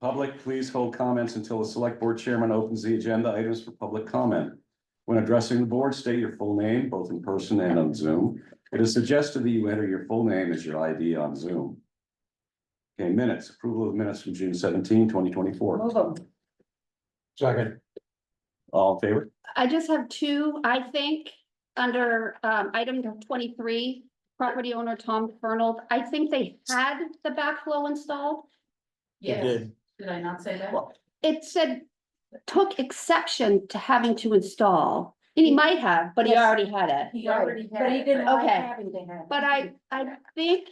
Public, please hold comments until the select board chairman opens the agenda items for public comment. When addressing the board, state your full name, both in person and on Zoom. It is suggested that you enter your full name as your ID on Zoom. Okay, minutes, approval of minutes from June 17, 2024. Move them. Second. All in favor? I just have two, I think, under item 23, property owner Tom Fernald. I think they had the backflow installed. It did. Did I not say that? Well, it said took exception to having to install. And he might have, but he Yes. already had it. He already had. But he didn't like Okay. having to have. But I think,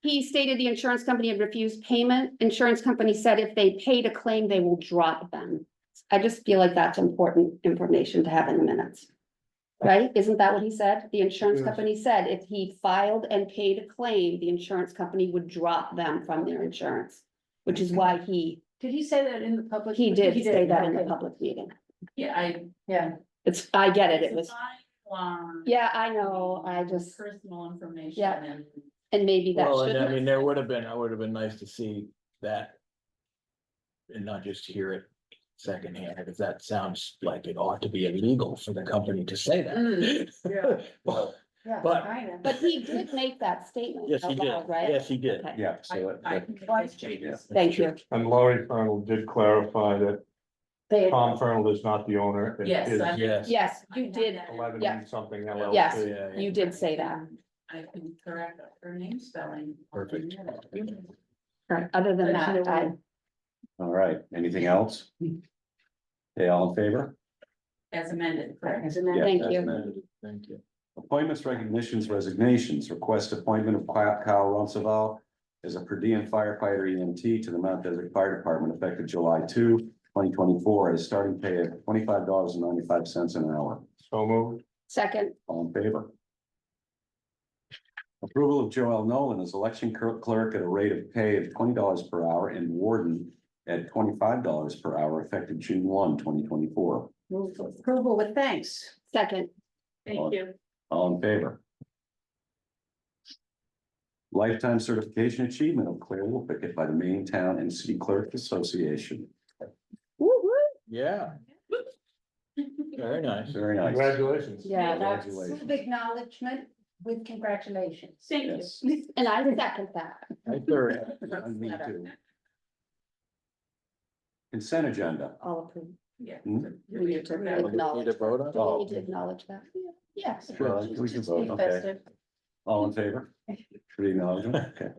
he stated the insurance company had refused payment. Insurance company said if they paid a claim, they will drop them. I just feel like that's important information to have in the minutes. Right? Isn't that what he said? The insurance Yes. company said if he filed and paid a claim, the insurance company would drop them from their insurance. Which is why he Did he say that in the public? did say that in the okay. public meeting. Yeah, Yeah, I get it, it It's was, a fine line yeah, I know, I between just, Personal information Yeah. and. and maybe that Well, and should. I mean, it would have been nice to see that. And not just hear it secondhand, because that sounds like it ought to be illegal for the company to say that. yeah, Well, yeah. But- kinda. But he did make that statement. yes, he out did. loud, Right? Yes, he did. Okay. Yeah, so I that- can that- twice changes. Thank you. And Laurie Fernald did clarify that They, Tom Fernald is not the owner. It Yes, is I- Yes. Yes, I you have did, that. 11 Yeah. something Yeah, LLC. Yes. yeah. you did say that. I can correct her name spelling. Perfect. Right, other than that, I, all right, anything else? Okay, all in favor? As amended, correct? Isn't that? Yeah, Thank as you. amended. Thank you. Appointments, recognitions, resignations, request appointment of Kyle Ronceval as a per diem firefighter EMT to the Mount Desert Fire Department effective July 2, 2024, at a starting pay of $25.95 an hour. So moved. second, All in favor? Approval of Joel Nolan as election clerk at a rate of pay of $20 per hour and warden at $25 per hour effective June 1, 2024. Move for approval with thanks. second, Thank you. All in favor? Lifetime certification achievement of Claire Wolfickett by the Maine Town and City Clerk Association. woo-hoo. Yeah. Very nice. Very nice. Congratulations. Yeah, that's, Congratulations. Acknowledgement with congratulations. Thank you. Yes. and I second that. I third. Me too. Consent agenda. All approved. Yeah. Hmm? We need to Need acknowledge. to vote on it? Do we need to acknowledge that? Yes. Well, we can vote, okay. Festive. All in favor? For the acknowledgement, okay.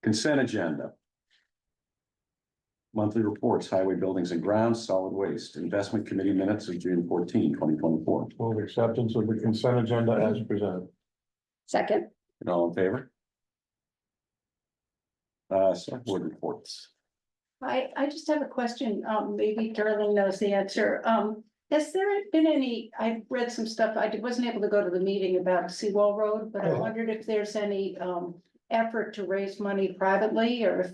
Consent agenda. Monthly reports, highway buildings and grounds, solid waste, investment committee minutes of June 14, 2024. Move acceptance of the consent agenda as presented. Second, And all in favor? Select board reports. I just have a question, maybe Darling knows the answer. Has there been any, I read some stuff, I wasn't able to go to the meeting about Seawall Road, but I wondered if there's any effort to raise money privately or if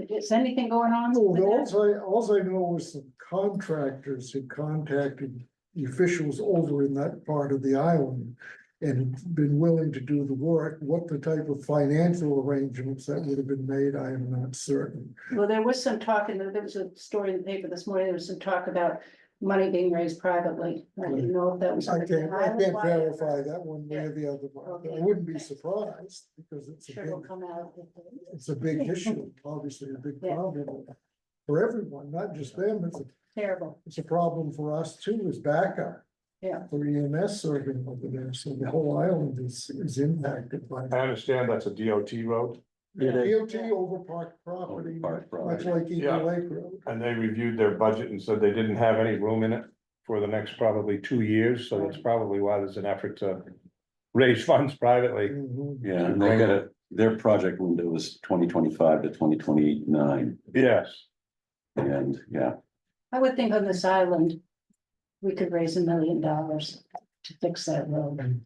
is anything going on? Well, with that? all I know is some contractors had contacted the officials over in that part of the island. And been willing to do the work. What the type of financial arrangements that would have been made, I am not certain. Well, there was some talk, and there was a story in the paper this morning, there was some talk about money being raised privately. I didn't know if that was. I can't island-wide. verify that one way or the other. Okay. I wouldn't be surprised because Sure will come out. it's a big issue, obviously a big Yeah. problem. For everyone, not just them, Terrible, it's a problem for us too, as backup. Yeah. For EMS serving over there, so the whole island is impacted by. I understand that's a DOT road, It is. DOT over park property, Park much property. like Eagle Yeah. Lake Road. and they reviewed their budget and said they didn't have any room in it for the next probably 2 years, so that's probably why there's an effort to raise funds privately. Mhm. Yeah, and they got their project window is 2025 to 2029. Yes, And yeah, I would think on this island, we could raise $1 million to fix that road.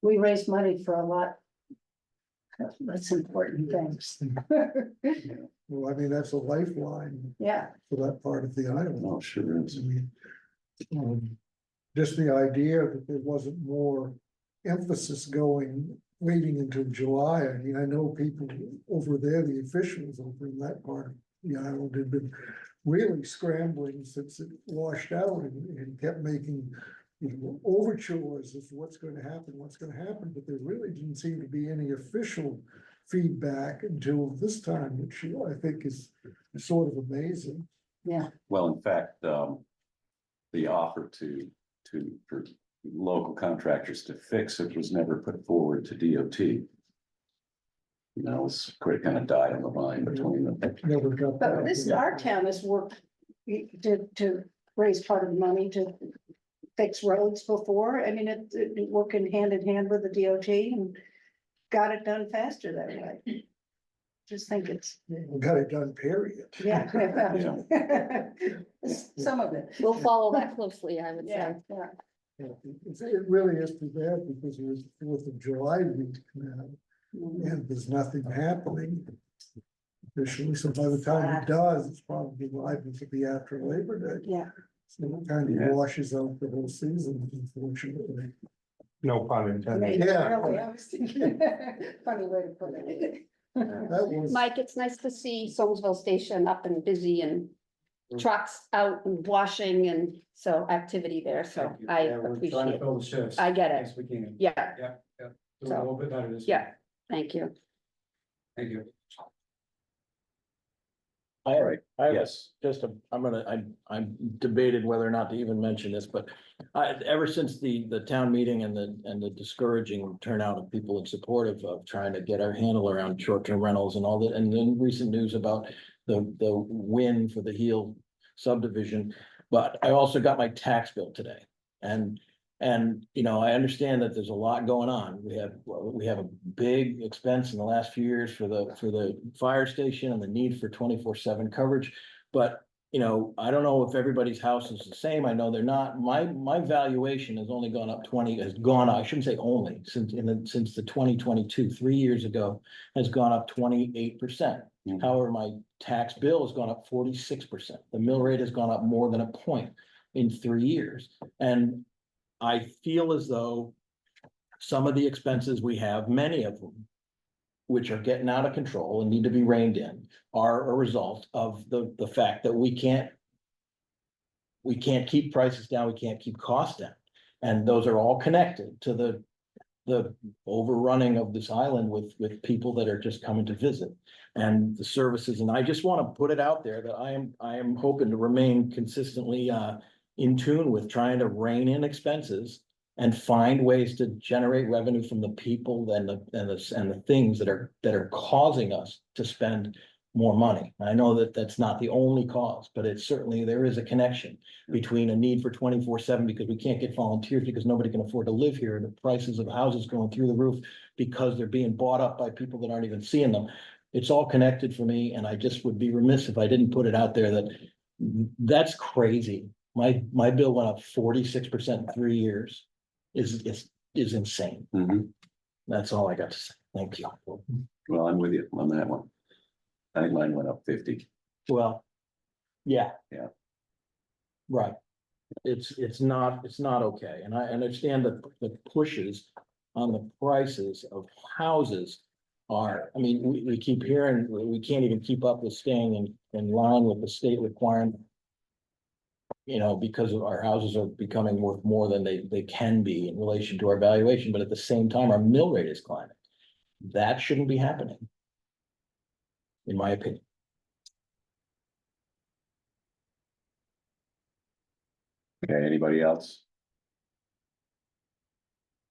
We raised money for a lot. That's important things. Well, I mean, that's a lifeline Yeah, for that part of the island. oh, sure is. I mean, just the idea that there wasn't more emphasis going waiting until July. I mean, I know people over there, the officials over in that part of the island have been really scrambling since it washed out and kept making, you know, overtures of what's gonna happen, but there really didn't seem to be any official feedback until this time, which I think is sort of amazing. Well, in fact, the offer for local contractors to fix it was never put forward to DOT. You know, it's quite kind of died on the vine between them. Never got But that. this, our town has worked to raise part of the money to fix roads before. I mean, it working hand in hand with the DOT and got it done faster that way. Just think it's, We got it done, period. yeah. Some of it. We'll follow that closely, I would Yeah, say. yeah. It really is too bad because it was the 4th of July week now, and there's nothing happening. Officially, so by the time it does, it's probably likely to be after Labor Day. Yeah. So it kind Yeah. of washes out the whole season, unfortunately. No pun intended. Yeah. Really, I was thinking, funny way to put it. That was, Mike, it's nice to see Somersville Station up and busy and trucks out and washing and so activity there, so I Yeah, we're trying appreciate to it. fill the shifts. I get it. Yes, we can. Yeah, Yeah, yeah. Do a little bit better this. yeah. week. Thank you. Thank you. All right, yes. I'm debated whether or not to even mention this, but ever since the town meeting and the discouraging turnout of people in support of trying to get our handle around short-term rentals and all that, and then recent news about the win for the Heel subdivision. But I also got my tax bill today, and, you know, I understand that there's a lot going on. We have a big expense in the last few years for the fire station and the need for 24/7 coverage. But, you know, I don't know if everybody's house is the same. I know they're not. My valuation has only gone up I shouldn't say only, since the 2022, 3 years ago, has gone up 28%. Mhm. However, my tax bill has gone up 46%. The mill rate has gone up more than a point in 3 years. And I feel as though some of the expenses we have, many of them, which are getting out of control and need to be reined in, are a result of the fact that we can't keep prices down, we can't keep costs down. And those are all connected to the overrunning of this island with people that are just coming to visit and the services. And I just want to put it out there that I am hoping to remain consistently in tune with trying to rein in expenses and find ways to generate revenue from the people and the things that are causing us to spend more money. I know that that's not the only cause, but it's certainly, there is a connection between a need for 24/7 because we can't get volunteers because nobody can afford to live here, and the prices of houses going through the roof because they're being bought up by people that aren't even seeing them. It's all connected for me, and I just would be remiss if I didn't put it out there that that's crazy. My bill went up 46% in 3 years. Is insane. Mhm. That's all I got to say. Thank you. Well, I'm with you on that one. I think mine went up 50. Well, yeah. Yeah. Right. It's not okay. And I understand that the pushes on the prices of houses are, I mean, we keep hearing, we can't even keep up with staying in line with the state requirement. You know, because of our houses are becoming worth more than they can be in relation to our valuation, but at the same time, our mill rate is climbing. That shouldn't be happening. In my opinion. Okay, anybody else?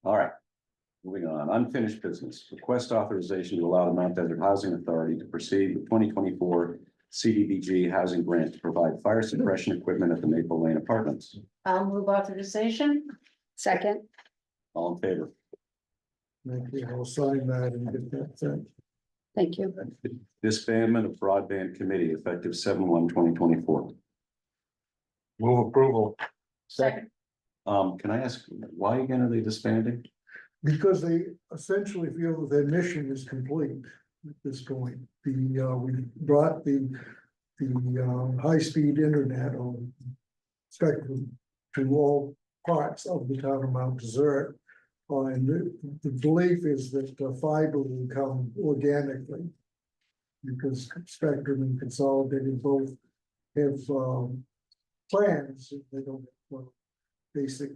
All right, moving on, unfinished business, request authorization to allow the Mount Desert Housing Authority to proceed with 2024 CDBG housing grant to provide fire suppression equipment at the Maple Lane Apartments. I'll move authorization. Second, All in favor? maybe I'll sign that and get that sent. thank you. Disbandment of broadband committee effective 7/1/2024. Move approval. Second. Can I ask, why again are they disbanding? Because they essentially feel that their mission is complete at this point. We brought the high-speed internet on spectrum to all parts of the town of Mount Desert. And the belief is that fiber will come organically. Because Spectrum and Consolidated both have plans, they don't have basic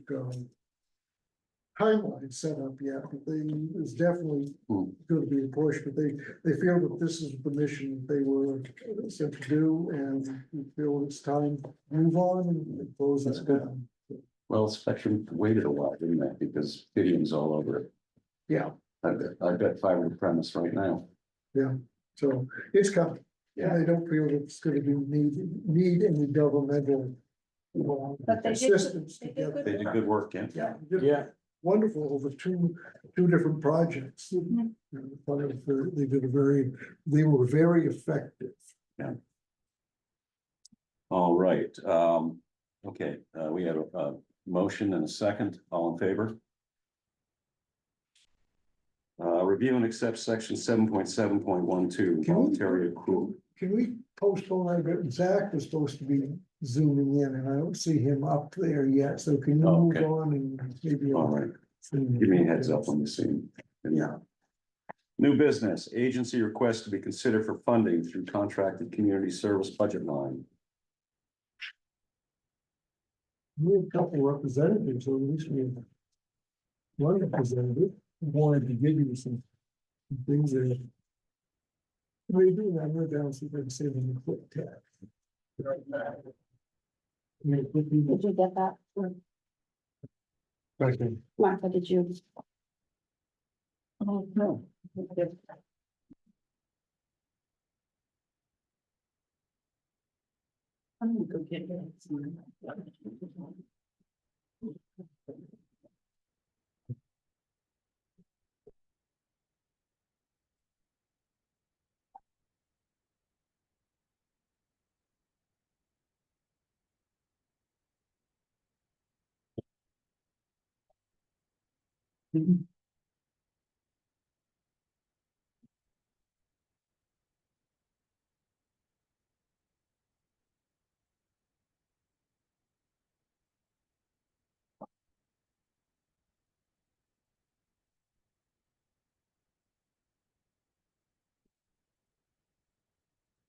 timeline set up yet, but there's definitely going to be a push, but they feel that this is the mission that they were sent to do, and we feel it's time to move on and close That's that good. down. Well, Spectrum waited a while, didn't they? Because Fidium's all over it. Yeah, I've got fiber to premise right now. so it's coming. Yeah. And they don't feel that it's gonna be need any governmental. But they did- assistance to they did get. good They did good work, yeah. Yeah. they did Yeah. Wonderful over two different projects. And I thought it was they were very effective. All right, okay, we have a motion and a second, all in favor? Review and accept section 7.7.12 voluntary accrual. Can we postpone that a bit? Zach was supposed to be zooming in and I don't see him up there yet, so can you Oh, move okay. on and maybe? All right, give me a heads up when you see him. Yeah. New business, agency request to be considered for funding through contracted community service budget line. We have a couple representatives, or at least we have one representative who wanted to give you some things there. Maybe I'm gonna down see if I can save them a quick tap. Yeah, quick Did email. you get that? Okay. Martha, did you? Oh, no. I'm gonna go get it.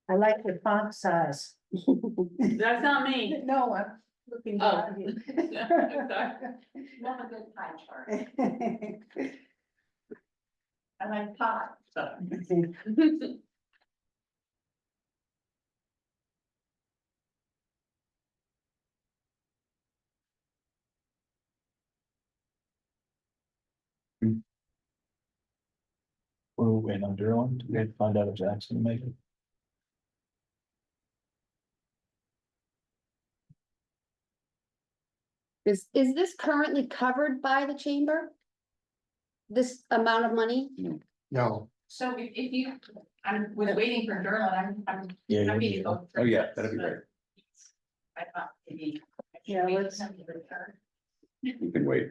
I like your font size. That's not me. No, I'm looking Oh. behind you. Not a good pie chart. I like pie, so. We're waiting on Durham to find out if Jackson make it. Is this currently covered by the chamber? This amount of money? No. So if you, I was waiting for Derlin, I'm Yeah, happy yeah. to go. Oh, yeah, that'd be great. I thought maybe. Yeah, let's- You can wait.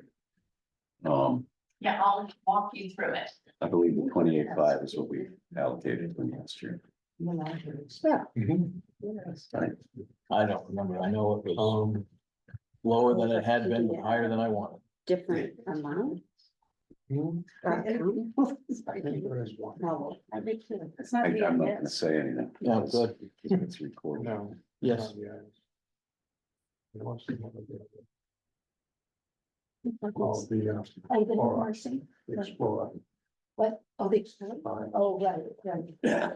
Yeah, I'll walk you through it. I believe the 28.5 is what we allocated from last year. Yeah. Right. I don't remember. I know it was lower than it had been, but higher than I wanted. Different amount? Hmm? It's not the I'm not end. gonna say anything. Yeah, good. It's recorded. No. Yes. Oh, the Oh, the Or- Marcy? Explorer. What? Oh, the, oh, right, right. Yeah.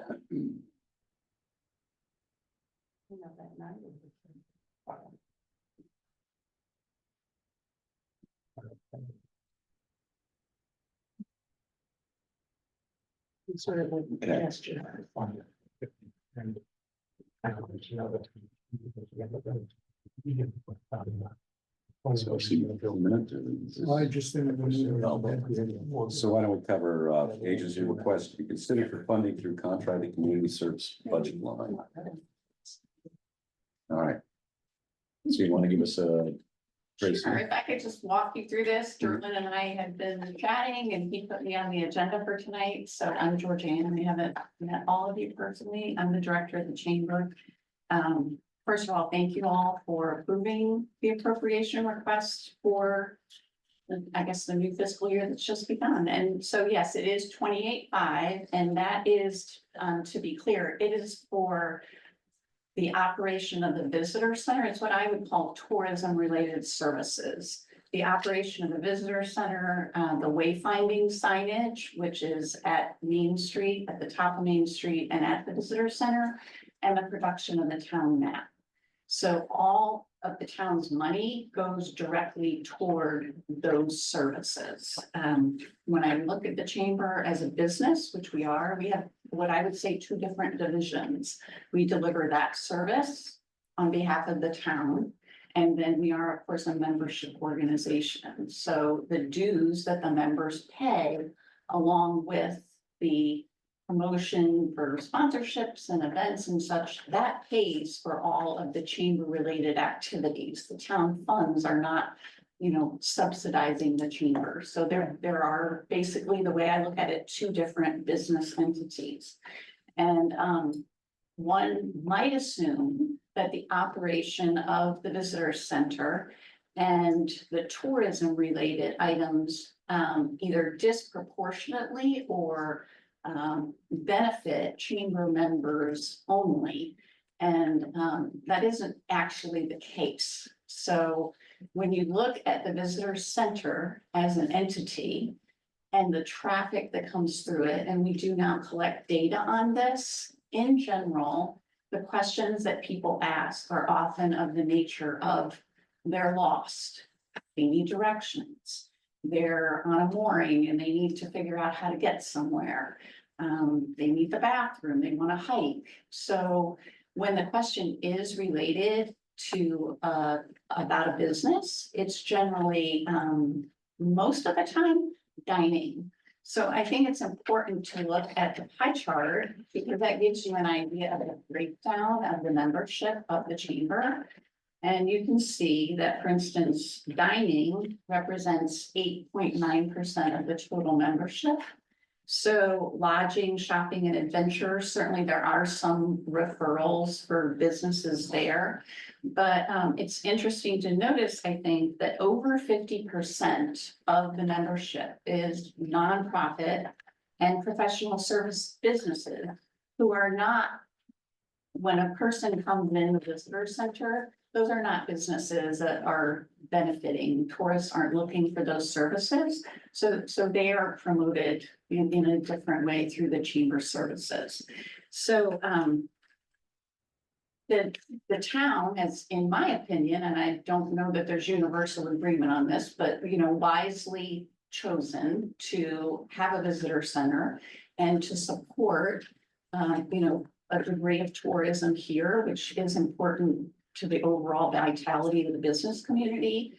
It's sort of like a Okay. gesture. So see you in a minute. I just think. So why don't we cover agency request to be considered for funding through contracted community service budget line? All right. So you want to give us a. Tracy? Sure, if I could just walk you through this, Derlin and I have been chatting and he put me on the agenda for tonight. So I'm Georgiana, I haven't met all of you personally. I'm the director of the chamber. First of all, thank you all for approving the appropriation request for I guess, the new fiscal year that's just begun. And so, yes, it is 28.5, and that is, to be clear, it is for the operation of the visitor center. It's what I would call tourism-related services. The operation of the visitor center, the wayfinding signage, which is at Main Street, at the top of Main Street and at the visitor center, and the production of the town map. So all of the town's money goes directly toward those services. When I look at the chamber as a business, which we are, we have what I would say two different divisions. We deliver that service on behalf of the town. And then we are, of course, a membership organization. So the dues that the members pay, along with the promotion for sponsorships and events and such, that pays for all of the chamber related activities. The town funds are not, subsidizing the chamber. So there are basically, the way I look at it, two different business entities. And one might assume that the operation of the visitor center and the tourism related items either disproportionately or benefit chamber members only. And that isn't actually the case. So when you look at the visitor center as an entity and the traffic that comes through it, and we do now collect data on this, in general, the questions that people ask are often of the nature of they're lost, they need directions, they're on a mooring and they need to figure out how to get somewhere. They need the bathroom, they want to hike. So when the question is related to about a business, it's generally most of the time dining. So I think it's important to look at the pie chart because that gives you an idea of the breakdown of the membership of the chamber. And you can see that, for instance, dining represents 8.9% of the total membership. So lodging, shopping, and adventure, certainly there are some referrals for businesses there. But it's interesting to notice, I think, that over 50% of the membership is nonprofit and professional service businesses who are not, when a person comes in the visitor center, those are not businesses that are benefiting. Tourists aren't looking for those services. So they are promoted in a different way through the chamber services. So the town has, in my opinion, and I don't know that there's universal agreement on this, but wisely chosen to have a visitor center and to support a degree of tourism here, which is important to the overall vitality of the business community.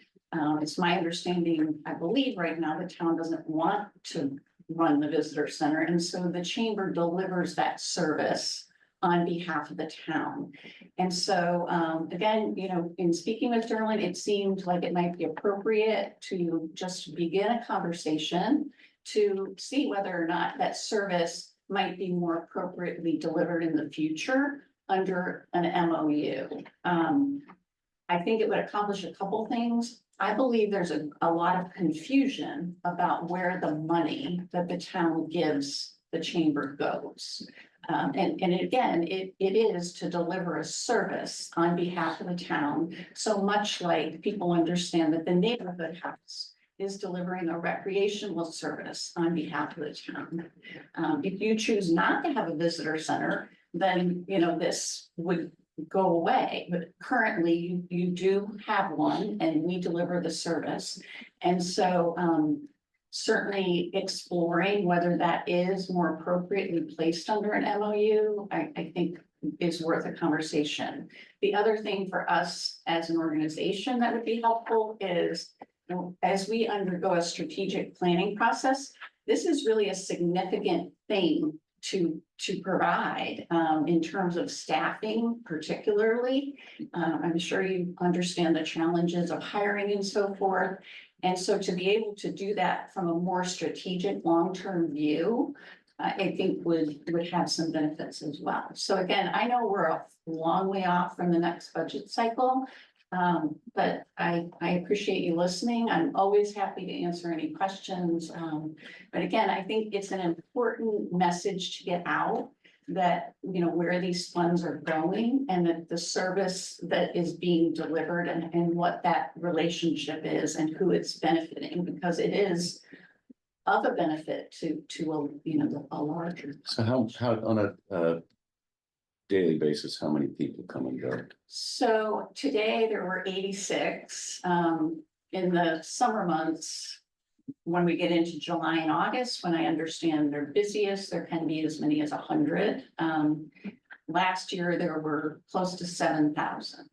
It's my understanding, I believe right now, the town doesn't want to run the visitor center. And so the chamber delivers that service on behalf of the town. And so, again, in speaking with Derlin, it seemed like it might be appropriate to just begin a conversation to see whether or not that service might be more appropriately delivered in the future under an MOU. I think it would accomplish a couple things. I believe there's a lot of confusion about where the money that the town gives the chamber goes. And again, it is to deliver a service on behalf of the town. So much like people understand that the neighborhood house is delivering a recreational service on behalf of the town. If you choose not to have a visitor center, then, this would go away. But currently you do have one and we deliver the service. And so certainly exploring whether that is more appropriately placed under an MOU, I think is worth a conversation. The other thing for us as an organization that would be helpful is, as we undergo a strategic planning process, this is really a significant thing to provide in terms of staffing, particularly. I'm sure you understand the challenges of hiring and so forth. And so to be able to do that from a more strategic long-term view, I think would have some benefits as well. So again, I know we're a long way off from the next budget cycle, But I appreciate you listening. I'm always happy to answer any questions. But again, I think it's an important message to get out that, you know, where these funds are going and that the service that is being delivered and what that relationship is and who it's benefiting, because it is of a benefit to a, you know, a larger. So how, on a daily basis, how many people come and go? So today there were 86, in the summer months. When we get into July and August, when I understand they're busiest, there can be as many as 100. Last year, there were close to 7,000.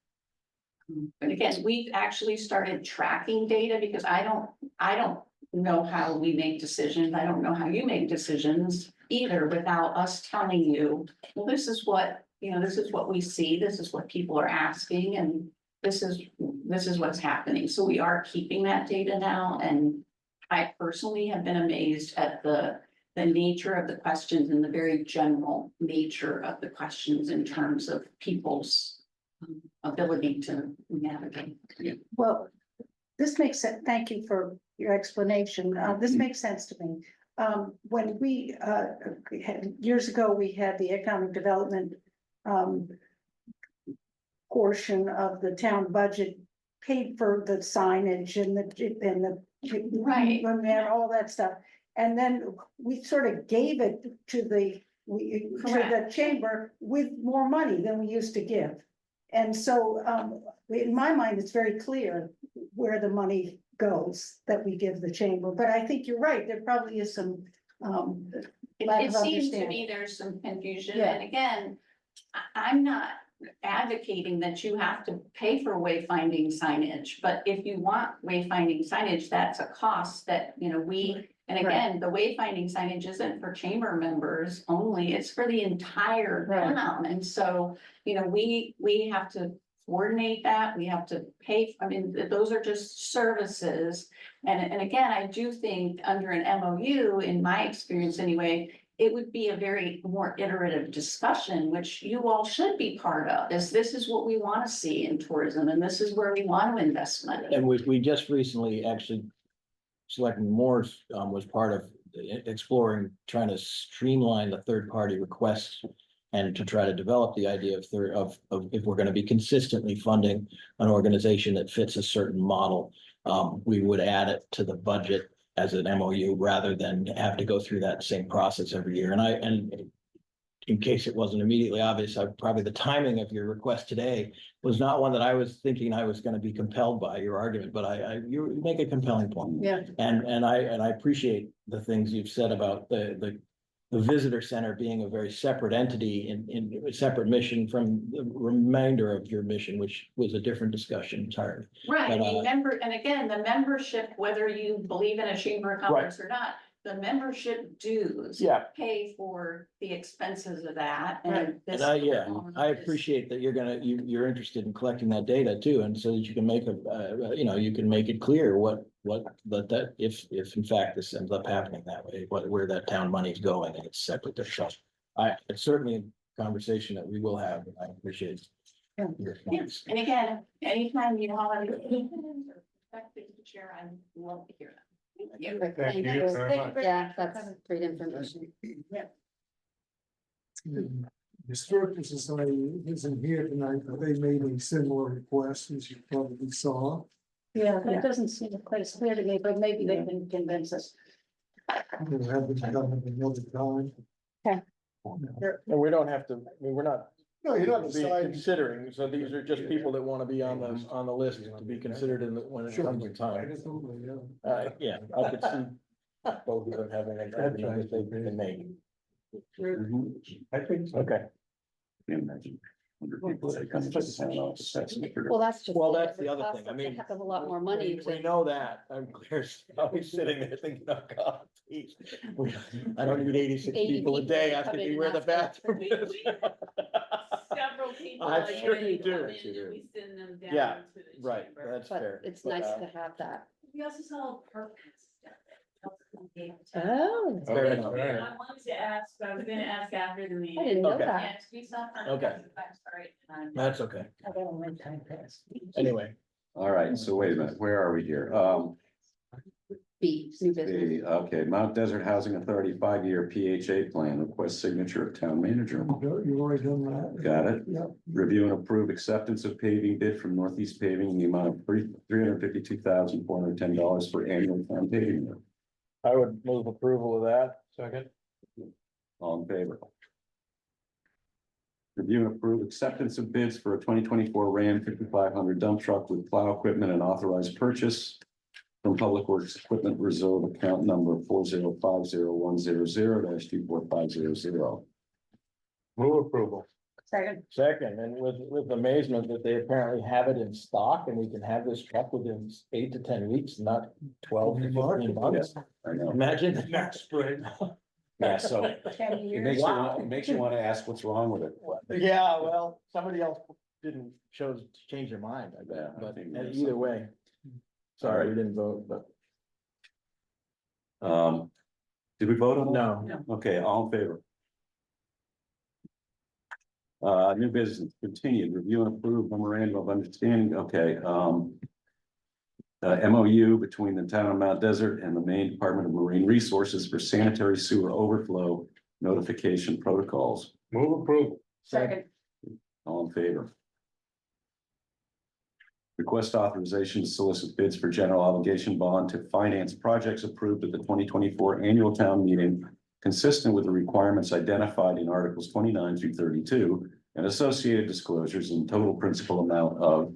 But again, we've actually started tracking data because I don't know how we make decisions. I don't know how you make decisions either without us telling you, well, this is what, you know, this is what we see, this is what people are asking, and this is what's happening. So we are keeping that data now, and I personally have been amazed at the nature of the questions and the very general nature of the questions in terms of people's ability to navigate. Well, this makes sense. Thank you for your explanation. This makes sense to me. When we years ago, we had the economic development portion of the town budget paid for the signage and the Right. and all that stuff. And then we sort of gave it to the Correct. chamber with more money than we used to give. And so in my mind, it's very clear where the money goes that we give the chamber. But I think you're right, there probably is some lack It of seems to understanding. me there's some confusion, Yeah. and again, I'm not advocating that you have to pay for wayfinding signage, but if you want wayfinding signage, that's a cost that, you know, and again, the wayfinding signage isn't for chamber members only, it's for the entire Right. town, and so, you know, we have to coordinate that, we have to pay, I mean, those are just services. And again, I do think under an MOU, in my experience anyway, it would be a very more iterative discussion, which you all should be part of. This is what we want to see in tourism, and this is where we want to invest money. And we just recently actually, Selectman Morse was part of exploring, trying to streamline the third-party requests and to try to develop the idea of if we're gonna be consistently funding an organization that fits a certain model, we would add it to the budget as an MOU rather than have to go through that same process every year. And in case it wasn't immediately obvious, probably the timing of your request today was not one that I was thinking I was gonna be compelled by your argument, but you make a compelling point. Yeah, And I appreciate the things you've said about the visitor center being a very separate entity in a separate mission from the remainder of your mission, which was a different discussion entirely. Right, I But, mean, and again, the membership, whether you believe in a chamber of commerce or not, the membership dues. Yeah. Pay for the expenses of that, Right. and this. I appreciate that you're interested in collecting that data too, and so that you can make you can make it clear that if in fact this ends up happening that way, where that town money is going and it's separate. It's certainly a conversation that we will have, and I appreciate. Yeah. your Yeah, points. and again, anytime you all have opinions or perspectives to share, I'd love to hear them. Thank you. Thank you very much. Yeah, that's great information. The Historical Society isn't here tonight, but they made a similar request, as you probably saw. yeah, that doesn't seem quite as clear to me, but maybe they can convince us. We'll have it done at another time. Okay. And we don't have to, I mean, we're not No, you're not be deciding. considering, so these are just people that want to be on the list to be considered when it comes to time. Absolutely, yeah. Yeah, I could see both of them having an argument that they can make. I think so. Okay, Can you imagine 100 people that come to the town office, that's incredible. Well, that's just. Well, it. that's the It other costs thing. I us a mean, heck of a lot more money we to. know that. I'm clear, always sitting there thinking, oh, God, geez. I don't need 86 80 people a people day to asking come in me and where the ask bathroom We- is. Several people. I'm like, sure they you do. come in Yes, you and do. We send them Yeah, down to the Right, chamber. that's But fair. it's But, nice to have that. We also sell purpose. Oh, Fair enough. I wanted to ask, but I was gonna ask after the meeting. I didn't know Okay. that. Yeah, to be self- Okay. I'm sorry. That's okay. I don't want time pass. Anyway, All right, so wait a minute, where are we here? B, new business. Okay, Mount Desert Housing Authority 5-year PHA plan, request signature of town manager. You already done that? Got it? Yep. Review and approve acceptance of paving bid from Northeast Paving in the amount of $352,410 for annual town paving work. I would move approval of that. Second. All in favor? Review and approve acceptance of bids for a 2024 Ram 5500 dump truck with plow equipment and authorized purchase from Public Works Equipment Reserve account number 4050100-24500. Move approval. Second. Second, and with amazement that they apparently have it in stock and we can have this truck within 8 to 10 weeks, not 12 to 15 months. I know. Imagine. Next spring. Yeah, so 10 it years. makes you want to ask what's wrong with it. Yeah, well, somebody else didn't chose to change their mind, I Yeah, bet, I but think that's either way. Sorry, we didn't vote, but Did we vote on that? no. Okay, all in favor? New business, continued, review and approve memorandum of understanding, okay, MOU between the town of Mount Desert and the Maine Department of Marine Resources for sanitary sewer overflow notification protocols. Move approval. Second. All in favor? Request authorization to solicit bids for general obligation bond to finance projects approved at the 2024 annual town meeting, consistent with the requirements identified in Articles 29 through 32 and associated disclosures in total principal amount of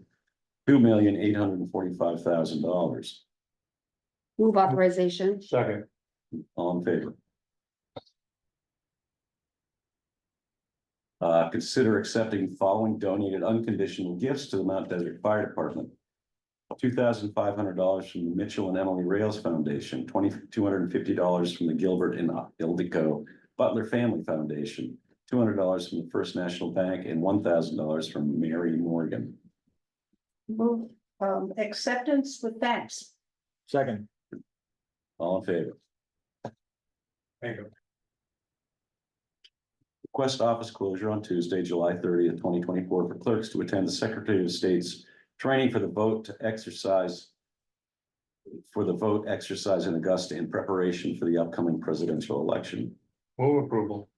$2,845,000. Move authorization. Second. All in favor? Consider accepting following donated unconditional gifts to the Mount Desert Fire Department. $2,500 from the Mitchell and Emily Rails Foundation, $2,250 from the Gilbert and Ildiko Butler Family Foundation, $200 from the First National Bank, and $1,000 from Mary Morgan. Move, acceptance with thanks. Second, All in favor? Thank you. Request office closure on Tuesday, July 30th, 2024 for clerks to attend the Secretary of State's training for the vote exercise in Augusta in preparation for the upcoming presidential election. Move approval.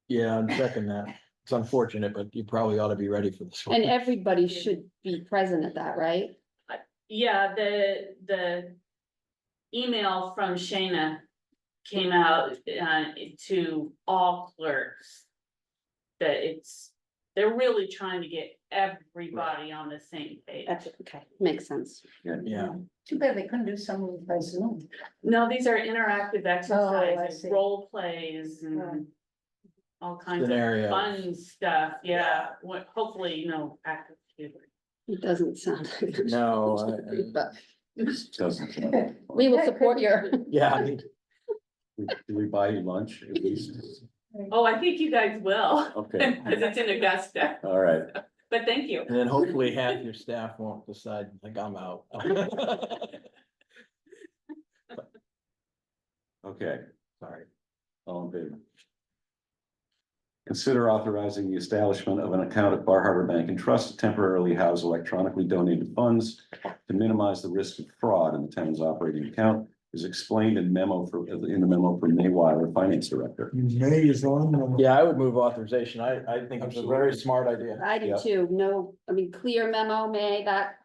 yeah, I'm second that. It's unfortunate, but you probably ought to be ready for this one. And everybody should be present at that, right? Yeah, the email from Shayna came out to all clerks. That they're really trying to get everybody on the same page. That's okay, makes sense. Yeah, Too bad they couldn't do some of it by Zoom. No, these are interactive exercises, see. role plays Right. and all kinds of Scenarios. fun stuff, yeah, hopefully, active. It doesn't sound. like- no, But Doesn't, we will support your. yeah, I mean, do we buy you lunch at least? Oh, I think you guys will, Okay, because it's in Augusta, all right. but thank you. and then hopefully half your staff won't decide, like, I'm out. Okay, Sorry. all in favor? Consider authorizing the establishment of an account at Bar Harbor Bank and Trust to temporarily house electronically donated funds to minimize the risk of fraud in the town's operating account, is explained in the memo from May Weiler, Finance Director. May is on. Yeah, I would move authorization. I think it's a very Absolutely. smart idea. I do Yep. too, no, I mean, clear memo, May, that,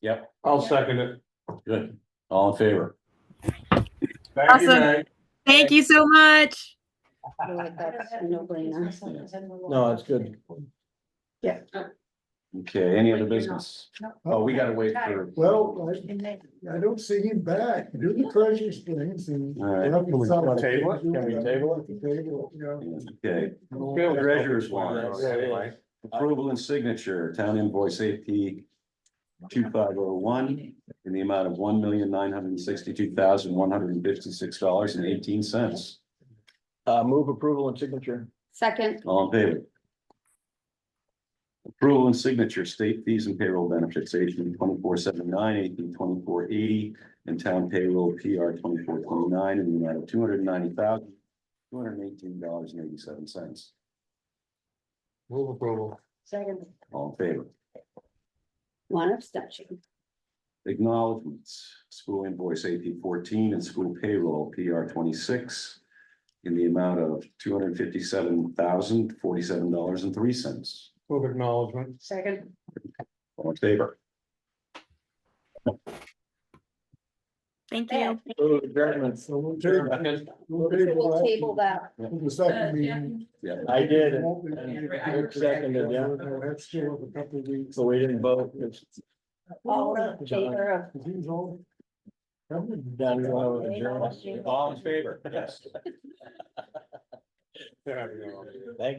Yep, I'll second it. good. All in favor? Thank you, Awesome. May. Thank you so much. I feel like that's a no brainer. No, it's good. Okay, any other business? Oh, we gotta wait for, Well, I don't see him back. Do the treasurer's things and. All right. Can we table it? Can we table it? Table it, yeah. okay, treasurer's warrant. Approval and signature, town invoice AP 2501 in the amount of $1,962,156.18. Move approval and signature. Second, All in favor? Approval and signature, state fees and payroll benefits, HB 2479, HB 2480, and town payroll PR 2429 in the amount of $290,218.87. Move approval. Second. All in favor? One abstention. Acknowledgements, school invoice AP 14 and school payroll PR 26 in the amount of $257,047.03. Move acknowledgement. Second. All in favor? Thank you. So we'll table We'll table that. the second meeting. Yeah. I did, and And Rick seconded, yeah. That's still a couple of weeks. So we didn't vote. All in favor of He's all. Down to adjourn. All in favor? Yes. There we go. Thank